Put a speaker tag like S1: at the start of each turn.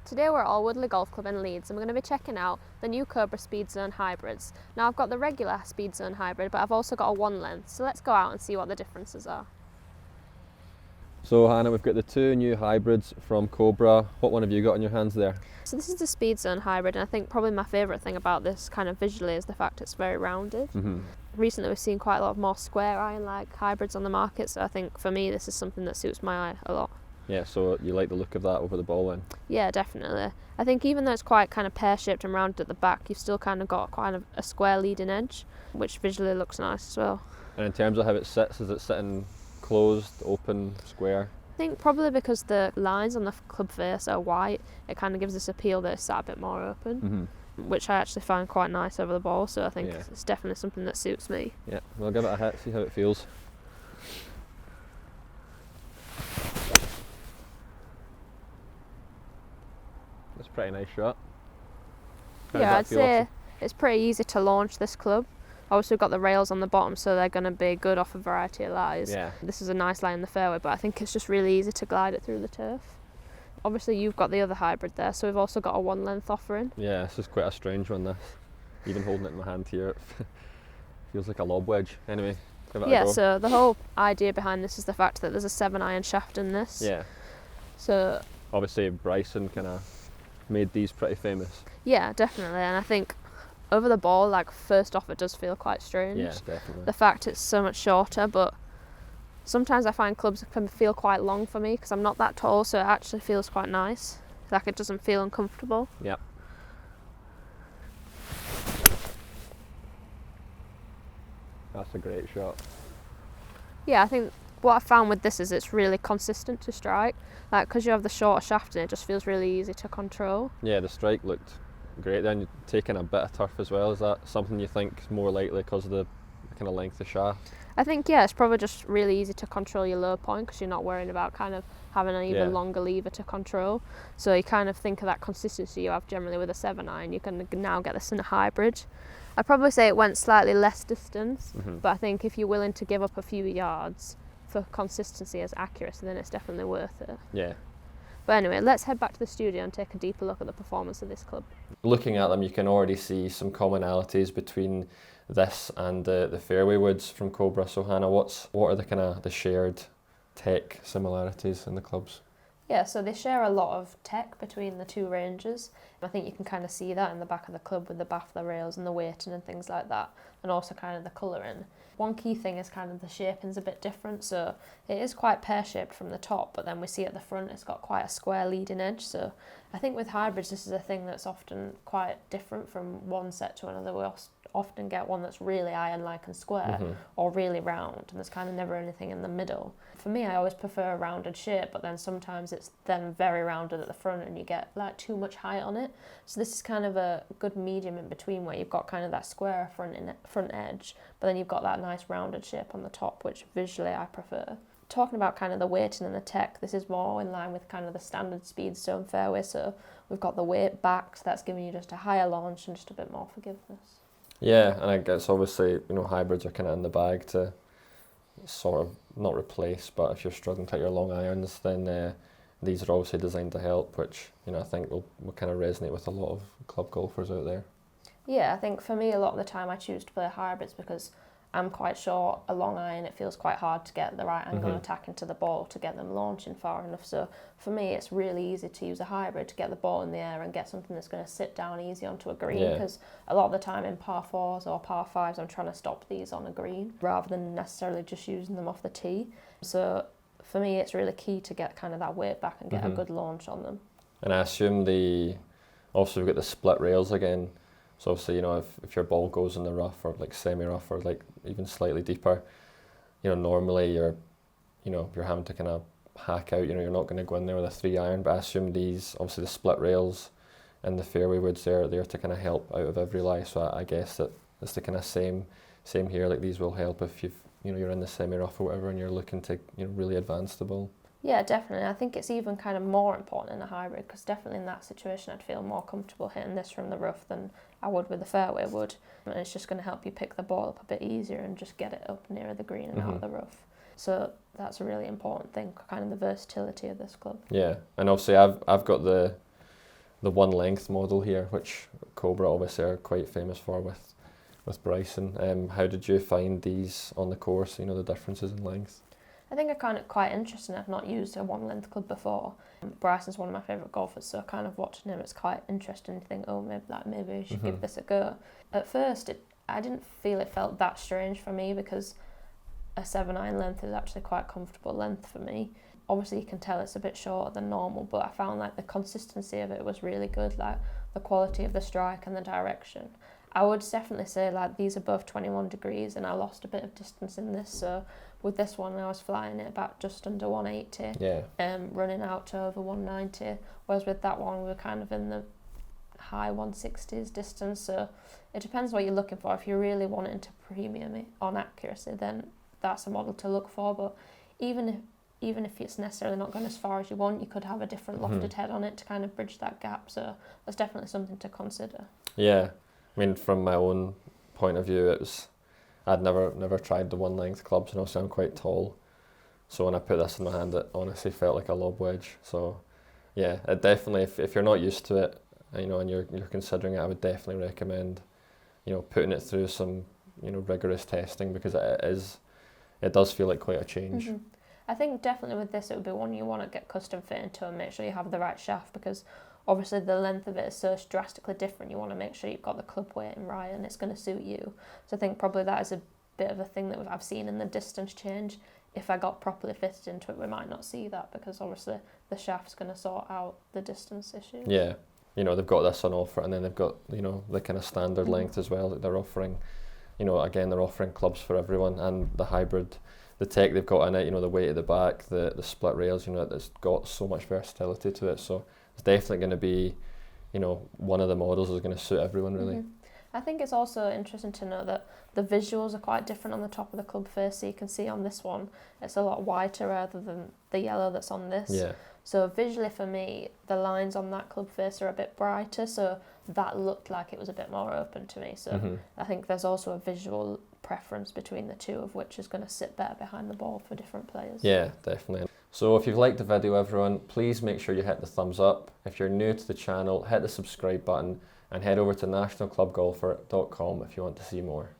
S1: Today we're at All Woodley Golf Club in Leeds and we're going to be checking out the new Cobra Speedzone hybrids. Now I've got the regular Speedzone hybrid, but I've also got a one length, so let's go out and see what the differences are.
S2: So Hannah, we've got the two new hybrids from Cobra. What one have you got in your hands there?
S1: So this is the Speedzone hybrid, and I think probably my favourite thing about this kind of visually is the fact it's very rounded. Recently we've seen quite a lot of more square iron-like hybrids on the market, so I think for me this is something that suits my eye a lot.
S2: Yeah, so you like the look of that over the ball then?
S1: Yeah, definitely. I think even though it's quite kind of pear-shaped and rounded at the back, you've still kind of got quite a square leading edge, which visually looks nice as well.
S2: And in terms of how it sits, is it sitting closed, open, square?
S1: I think probably because the lines on the club face are white, it kind of gives this appeal that it's sat a bit more open, which I actually find quite nice over the ball, so I think it's definitely something that suits me.
S2: Yeah, we'll give it a hit, see how it feels. That's a pretty nice shot.
S1: Yeah, I'd say it's pretty easy to launch this club. Obviously we've got the rails on the bottom, so they're going to be good off a variety of lies.
S2: Yeah.
S1: This is a nice lie in the fairway, but I think it's just really easy to glide it through the turf. Obviously you've got the other hybrid there, so we've also got a one length offering.
S2: Yeah, this is quite a strange one, this. Even holding it in my hand here, it feels like a lob wedge. Anyway, give it a go.
S1: Yeah, so the whole idea behind this is the fact that there's a 7-iron shaft in this.
S2: Yeah.
S1: So
S2: obviously Bryson kind of made these pretty famous.
S1: Yeah, definitely, and I think over the ball, like first off, it does feel quite strange.
S2: Yeah, definitely.
S1: The fact it's so much shorter, but sometimes I find clubs can feel quite long for me because I'm not that tall, so it actually feels quite nice. Like it doesn't feel uncomfortable.
S2: Yeah. That's a great shot.
S1: Yeah, I think what I found with this is it's really consistent to strike. Like, because you have the shorter shaft in it, just feels really easy to control.
S2: Yeah, the strike looked great. Then you're taking a bit of turf as well. Is that something you think is more likely because of the kind of length of shaft?
S1: I think, yeah, it's probably just really easy to control your low point because you're not worrying about kind of having an even longer lever to control. So you kind of think of that consistency you have generally with a 7-iron. You can now get this in a hybrid. I'd probably say it went slightly less distance, but I think if you're willing to give up a few yards for consistency as accuracy, then it's definitely worth it.
S2: Yeah.
S1: But anyway, let's head back to the studio and take a deeper look at the performance of this club.
S2: Looking at them, you can already see some commonalities between this and the fairway woods from Cobra. So Hannah, what are the kind of the shared tech similarities in the clubs?
S1: Yeah, so they share a lot of tech between the two ranges. I think you can kind of see that in the back of the club with the baffler rails and the weighting and things like that, and also kind of the colouring. One key thing is kind of the shaping's a bit different, so it is quite pear-shaped from the top, but then we see at the front it's got quite a square leading edge. So I think with hybrids this is a thing that's often quite different from one set to another. We often get one that's really iron-like and square, or really round, and there's kind of never anything in the middle. For me, I always prefer a rounded shape, but then sometimes it's then very rounded at the front and you get like too much height on it. So this is kind of a good medium in between where you've got kind of that square front edge, but then you've got that nice rounded shape on the top, which visually I prefer. Talking about kind of the weighting and the tech, this is more in line with kind of the standard Speedzone fairway, so we've got the weight back, so that's giving you just a higher launch and just a bit more forgiveness.
S2: Yeah, and I guess obviously, hybrids are kind of in the bag to sort of not replace, but if you're struggling to hit your long irons, then these are obviously designed to help, which I think will kind of resonate with a lot of club golfers out there.
S1: Yeah, I think for me a lot of the time I choose to play hybrids because I'm quite short. A long iron, it feels quite hard to get the right angle and attack into the ball to get them launching far enough. So for me, it's really easy to use a hybrid to get the ball in the air and get something that's going to sit down easy onto a green. Because a lot of the time in par 4s or par 5s, I'm trying to stop these on a green rather than necessarily just using them off the tee. So for me, it's really key to get kind of that weight back and get a good launch on them. And
S2: I assume also we've got the split rails again. So obviously, if your ball goes in the rough or like semi-rough or like even slightly deeper, normally you're having to kind of hack out. You're not going to go in there with a 3-iron. But I assume these, obviously the split rails and the fairway woods, they're there to kind of help out of every lie. So I guess that it's the kind of same here. Like these will help if you're in the semi-rough or whatever and you're looking to really advance the ball.
S1: Yeah, definitely. I think it's even kind of more important in a hybrid because definitely in that situation I'd feel more comfortable hitting this from the rough than I would with the fairway wood. And it's just going to help you pick the ball up a bit easier and just get it up nearer the green and out of the rough. So that's a really important thing, kind of the versatility of this club.
S2: Yeah, and obviously I've got the the one length model here, which Cobra obviously are quite famous for with Bryson. How did you find these on the course, you know, the differences in length?
S1: I think I found it quite interesting. I've not used a one length club before. Bryson's one of my favourite golfers, so kind of watching him, it's quite interesting to think, oh, maybe I should give this a go. At first, I didn't feel it felt that strange for me, because a 7-iron length is actually quite a comfortable length for me. Obviously, you can tell it's a bit shorter than normal, but I found like the consistency of it was really good, like the quality of the strike and the direction. I would definitely say like these are both 21 degrees, and I lost a bit of distance in this, so with this one I was flying it about just under 180, running out to over 190, whereas with that one we were kind of in the high 160s distance. So it depends what you're looking for. If you're really wanting to premium it on accuracy, then that's a model to look for. But even if it's necessarily not going as far as you want, you could have a different lofted head on it to kind of bridge that gap. So that's definitely something to consider. Yeah,
S2: I mean, from my own point of view, I'd never tried the one length clubs, and also I'm quite tall, so when I put this in my hand, it honestly felt like a lob wedge. So yeah, it definitely, if you're not used to it, you know, and you're considering it, I would definitely recommend, you know, putting it through some, you know, rigorous testing, because it does feel like quite a change.
S1: I think definitely with this, it would be one you want to get custom fit into and make sure you have the right shaft, because obviously the length of it is so drastically different. You want to make sure you've got the club weighting right and it's going to suit you. So I think probably that is a bit of a thing that I've seen in the distance change. If I got properly fitted into it, we might not see that, because obviously the shaft's going to sort out the distance issues.
S2: Yeah, you know, they've got this on offer, and then they've got, you know, the kind of standard length as well that they're offering. You know, again, they're offering clubs for everyone, and the hybrid, the tech they've got in it, you know, the weight at the back, the split rails, you know, it's got so much versatility to it. So it's definitely going to be, you know, one of the models is going to suit everyone, really.
S1: I think it's also interesting to know that the visuals are quite different on the top of the club face. So you can see on this one, it's a lot whiter rather than the yellow that's on this.
S2: Yeah.
S1: So visually for me, the lines on that club face are a bit brighter, so that looked like it was a bit more open to me. So I think there's also a visual preference between the two, of which is going to sit better behind the ball for different players.
S2: Yeah, definitely. So if you've liked the video, everyone, please make sure you hit the thumbs up. If you're new to the channel, hit the subscribe button, and head over to nationalclubgolfer.com if you want to see more.